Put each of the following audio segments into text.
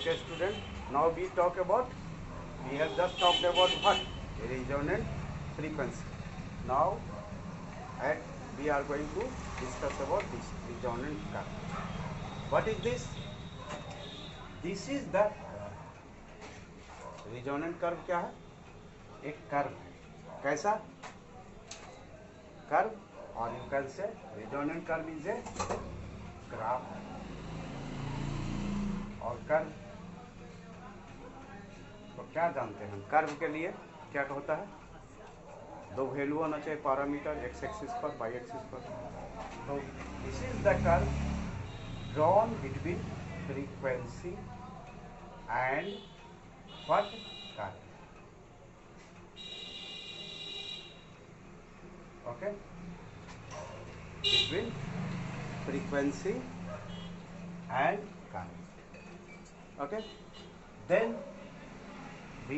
Okay, student. Now we talk about. We have just talked about what? Resonant frequency. Now, we are going to discuss about this resonant curve. What is this? This is the resonant curve. क्या है? एक curve है. कैसा? Curve. और you can say resonant curve is a graph. और curve तो क्या जानते हैं हम? कर्व के लिए क्या होता है? दो वैल्यू होना चाहिए पैरामीटर, एक्स एक्सिस पर, वाई एक्सिस पर. तो this is the curve drawn between frequency and what curve. Okay, between frequency and curve. Okay, then we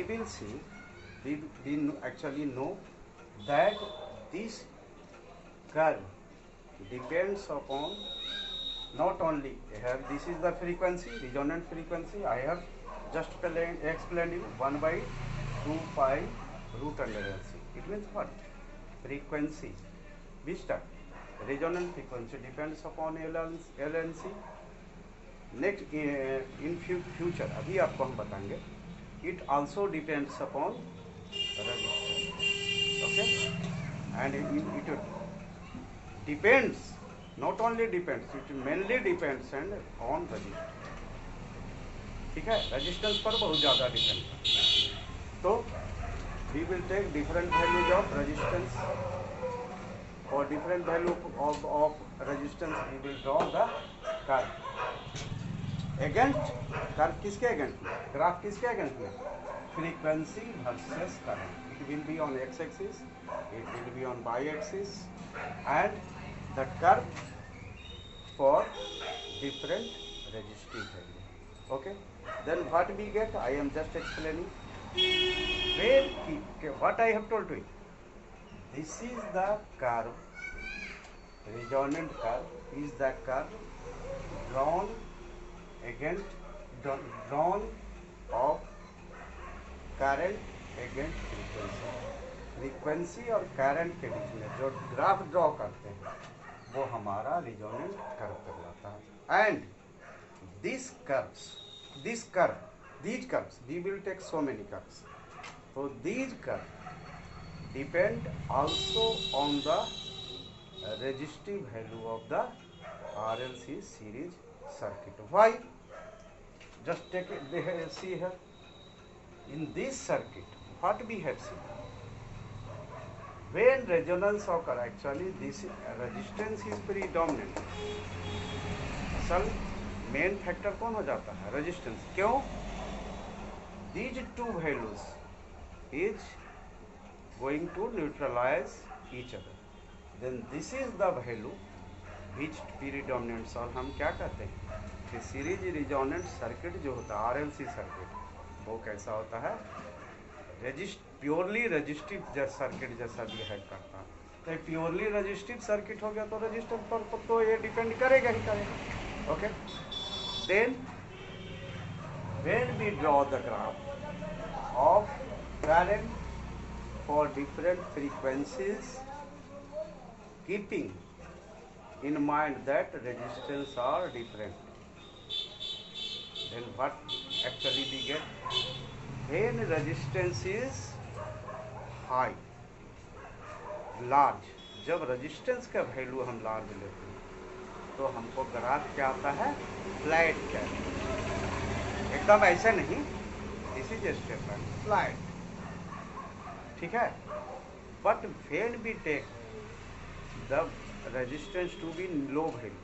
will see, we actually know that this curve depends upon not only have this is the frequency, resonant frequency. I have just explained you 1 by 2 pi root under LC. It means what? Frequency. Which type? Resonant frequency depends upon LNC. Next in future अभी आपको हम बताएंगे. It also depends upon resistance. Okay, and it depends, not only depends, it mainly depends and on resistance. ठीक है, resistance पर बहुत ज़्यादा depend है. तो we will take different values of resistance. For different value of resistance we will draw the curve. Against curve किसके against में? Graph किसके अगेंस्ट में? Frequency versus current. It will be on X axis, it will be on Y axis, and the curve for different resistive value. Okay, then what we get? I am just explaining what I have told you. This is the curve. resonant curve is the curve drawn of current against frequency और current के बीच में जो graph draw करते हैं वो हमारा resonant curve कहलाता है. And these curves, we will take so many curves. So these curves depend also on the resistive value of the RLC series circuit. Why? Just take it, see here. In this circuit, what we have seen? When resonance occurs, actually this resistance is predominant. असल main factor कौन हो जाता है? Resistance. क्यों? These two values is going to neutralize each other. Then this is the value which predominates. और हम क्या कहते हैं कि सीरीज रिजोनेंट सर्किट जो होता है आरएलसी सर्किट, वो कैसा होता है? प्योरली रजिस्टिव सर्किट जैसा बिहेव करता है. तो प्योरली रजिस्टिव सर्किट हो गया तो रजिस्टेंस पर तो ये डिपेंड करेगा ही करेगा. Okay, then when we draw the graph of current for different frequencies, keeping in mind that resistance are different, then what actually we get? When resistance is high, large, जब resistance का value हम large लेते हैं तो हमको graph क्या आता है? फ्लैट. क्या एकदम ऐसे नहीं, this is step line flat. ठीक है, but when we take the resistance to be low value,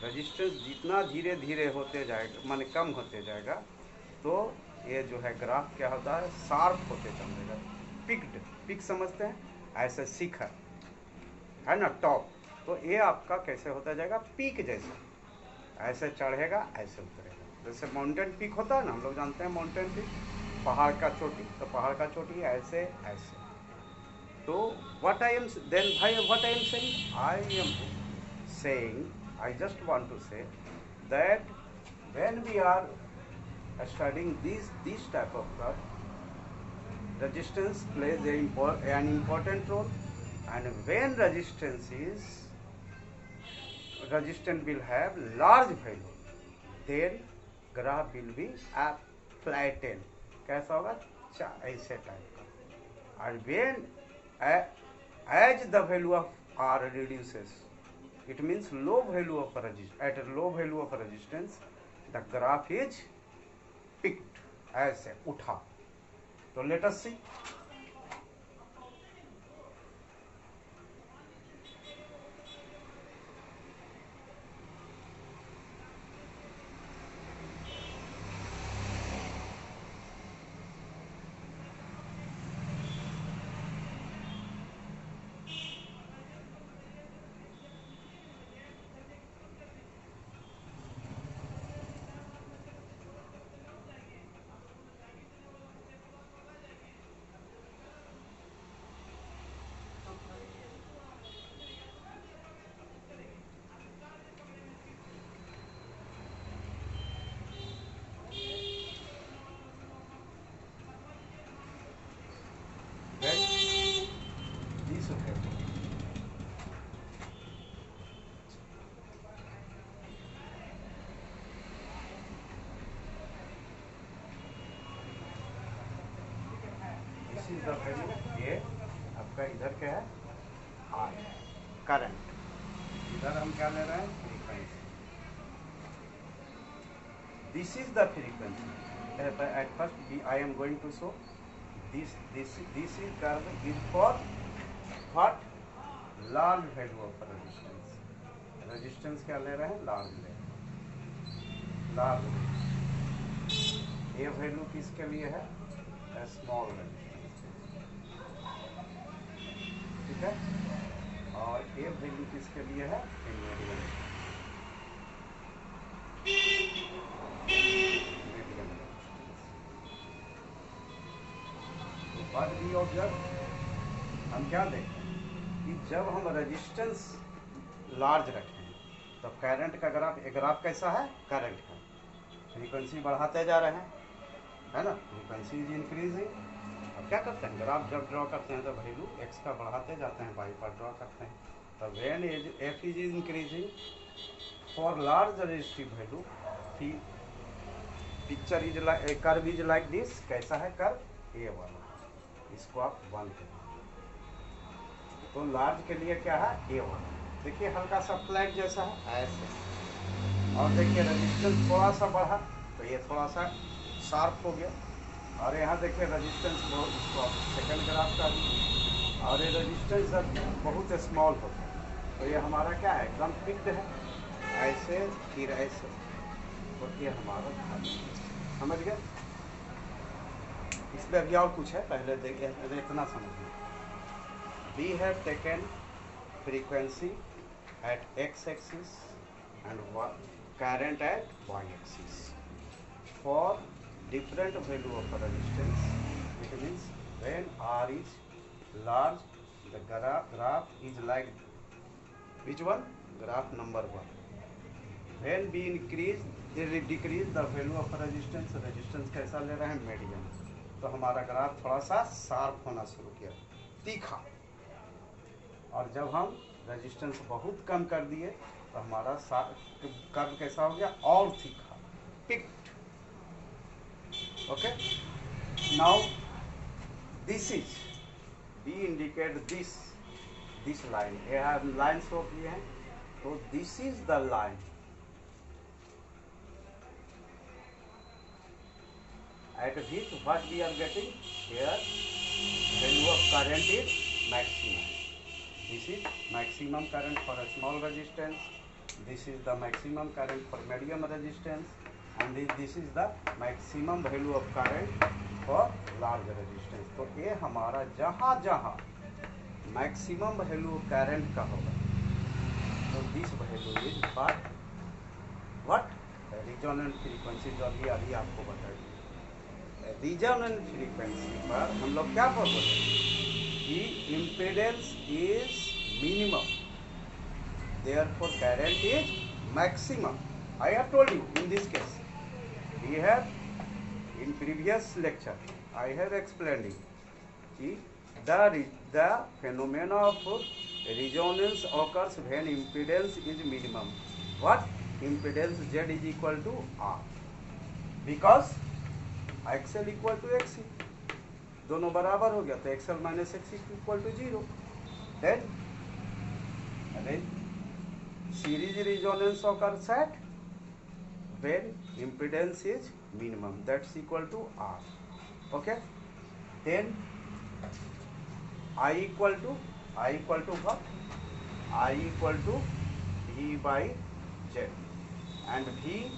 resistance जितना धीरे धीरे होते जाएगा, माने कम होते जाएगा, तो ये जो है ग्राफ क्या होता है? शार्प होते चलेगा. पिक्ड, पिक समझते हैं? ऐसे शिखर है ना, टॉप. तो ये आपका कैसे होता जाएगा? पीक जैसे, ऐसे चढ़ेगा ऐसे उतरेगा. जैसे माउंटेन पीक होता है ना, हम लोग जानते हैं माउंटेन पीक, पहाड़ का चोटी. तो पहाड़ का चोटी ऐसे ऐसे. So what I am saying, I just want to say that when we are studying this type of curve, resistance plays an important role, and when resistance will have large value, then graph will be flattened. कैसा होगा? ऐसे type का. And when as the value of R reduces, it means low value of at a low value of resistance, the graph is picked, ऐसे उठा. तो let us see. ये आपका इधर क्या है? R current. इधर हम क्या ले रहे हैं? Frequency. This is the frequency. At first I am going to show this is curve is for what? Large value of resistance. Resistance क्या ले रहे हैं? Large ले रहे हैं. Large. ये वैल्यू किसके लिए है? Small resistance. ठीक है. और ये वैल्यू किसके लिए है? मीडियम. तो बात भी ऑब्जर्व हम क्या देखते हैं कि जब हम रेजिस्टेंस लार्ज रखें तो करंट का ग्राफ कैसा है? करंट का फ्रीक्वेंसी बढ़ाते जा रहे हैं, है ना. Frequency is increasing. अब क्या करते हैं? ग्राफ जब ड्रॉ करते हैं तो वैल्यू एक्स का बढ़ाते जाते हैं, वाई पर ड्रॉ करते हैं. तो when F is increasing for large resistive value, picture is like curve is like this. कैसा है कर्व? ए वाला. इसको आप 1 करें. तो लार्ज के लिए क्या है? ए वाला. देखिए हल्का सा फ्लैट जैसा है ऐसे. और देखिए रेजिस्टेंस थोड़ा सा बढ़ा तो ये थोड़ा सा शार्प हो गया. और यहाँ देखिए रेजिस्टेंस बहुत, इसको सेकंड ग्राफ का भी. और ये रेजिस्टेंस बहुत स्मॉल होता है. तो ये हमारा क्या है? एकदम फिक्स्ड है. ऐसे फिर ऐसे. तो ये हमारा समझ गए. इसमें अभी और कुछ है, पहले देखिए इतना समझिए. We have taken frequency at X axis and current at Y axis for different value of resistance. It means when R is large, the graph is like which one? Graph number 1. When we decrease the value of resistance, resistance कैसा ले रहे हैं? Medium. तो हमारा graph थोड़ा सा sharp होना शुरू किया, तीखा. और जब हम रेजिस्टेंस बहुत कम कर दिए तो हमारा कर्व कैसा हो गया? और तीखा, picked. Okay. Now this is, we indicate this line. ये have line show किए हैं. तो this is the line. At which what we are getting here? Value of current is maximum. This is maximum current for a small resistance. This is the maximum current for medium resistance. And this is the maximum value of current for large resistance. तो ये हमारा जहाँ जहाँ maximum value current का होगा तो this value is what resonant frequency. जो अभी आपको बताइए resonant frequency पर हम लोग क्या बोलते हैं कि impedance is minimum, therefore current is maximum. I have told you in this case we have in previous lecture I have explained it. The phenomena of resonance occurs when impedance is minimum. What? Impedance Z is equal to R, because XL equal to XC, दोनों बराबर हो गया तो XL minus XC equal to 0. देन series resonance occurs at when impedance is minimum, that's equal to R. Okay, then I equal to what? I equal to V by Z, and V,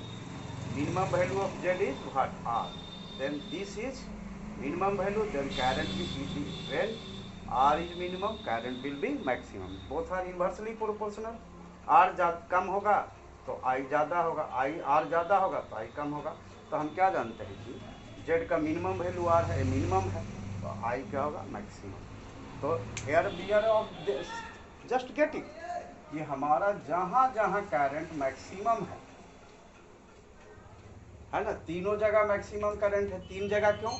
minimum value of Z is what? R. Then this is minimum value, then current will be, when R is minimum, current will be maximum. Both are inversely proportional. R कम होगा तो I ज़्यादा होगा, R ज़्यादा होगा तो I कम होगा. तो हम क्या जानते हैं कि Z का मिनिमम वैल्यू R है, मिनिमम है, तो I क्या होगा? मैक्सिमम. तो here we are of this, just get it, ये हमारा जहाँ जहाँ करंट मैक्सिमम है ना, तीनों जगह मैक्सिमम करंट है. 3 जगह क्यों?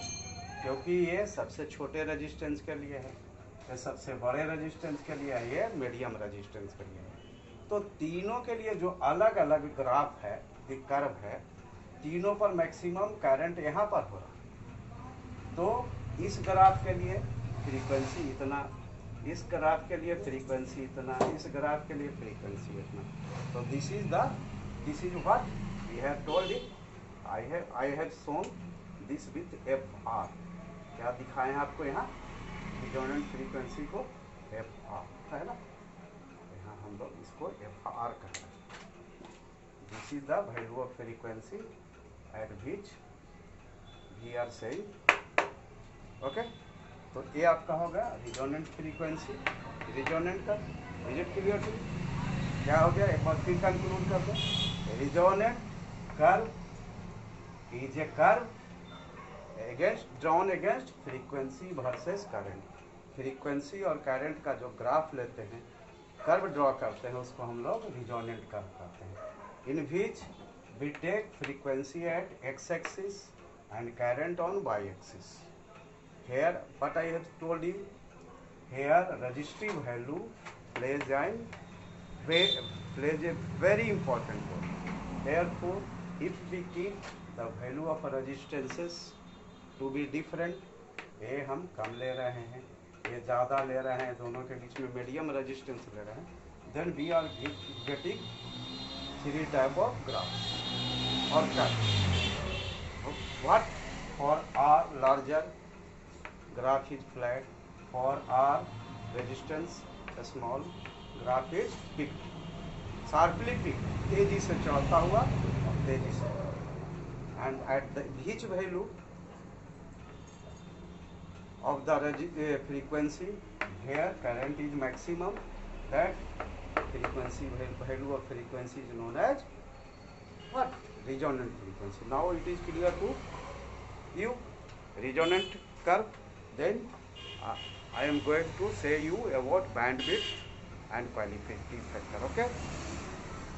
क्योंकि ये सबसे छोटे रेजिस्टेंस के लिए है, ये सबसे बड़े रेजिस्टेंस के लिए है, ये मीडियम रेजिस्टेंस के लिए है. तो तीनों के लिए जो अलग अलग ग्राफ है, कर्व है, तीनों पर मैक्सिमम करंट यहाँ पर हो रहा. तो इस ग्राफ के लिए फ्रीक्वेंसी इतना, इस ग्राफ के लिए फ्रीक्वेंसी इतना, इस ग्राफ के लिए फ्रीक्वेंसी इतना. तो this is what we have told it. I have shown this with FR. क्या दिखाएं आपको यहाँ? रिजोनेंट फ्रीक्वेंसी को FR है ना, यहाँ हम लोग इसको FR कहते हैं. This is the value of frequency at which we are saying. Okay, तो ये आपका होगा रिजोनेंट फ्रीक्वेंसी, रिजोनेंट का. Is it clear to? क्या हो गया? एक बार फिर कंक्लूड करते हैं. Resonant curve is a curve drawn against frequency versus current. Frequency और करंट का जो ग्राफ लेते हैं, कर्व ड्रॉ करते हैं, उसको हम लोग रिजोनेंट कर्व कहते हैं. In which we take frequency at x axis and current on y axis. Here, what I have told you, here resistive value plays a very important role. Therefore, if we keep the value of resistances to be different, ये हम कम ले रहे हैं, ये ज़्यादा ले रहे हैं, दोनों के बीच में मीडियम रेजिस्टेंस ले रहे हैं, then we are getting 3 type of graphs or curves. What? For R larger, graph is flat. For R resistance small, graph is peaked, sharply peaked, तेजी से चढ़ता हुआ और तेजी से. And at the which value of the frequency, here current is maximum, that frequency value of frequency is known as what? Resonant frequency. Now it is clear to you resonant curve. Then I am going to say you about bandwidth and qualitative factor. Okay.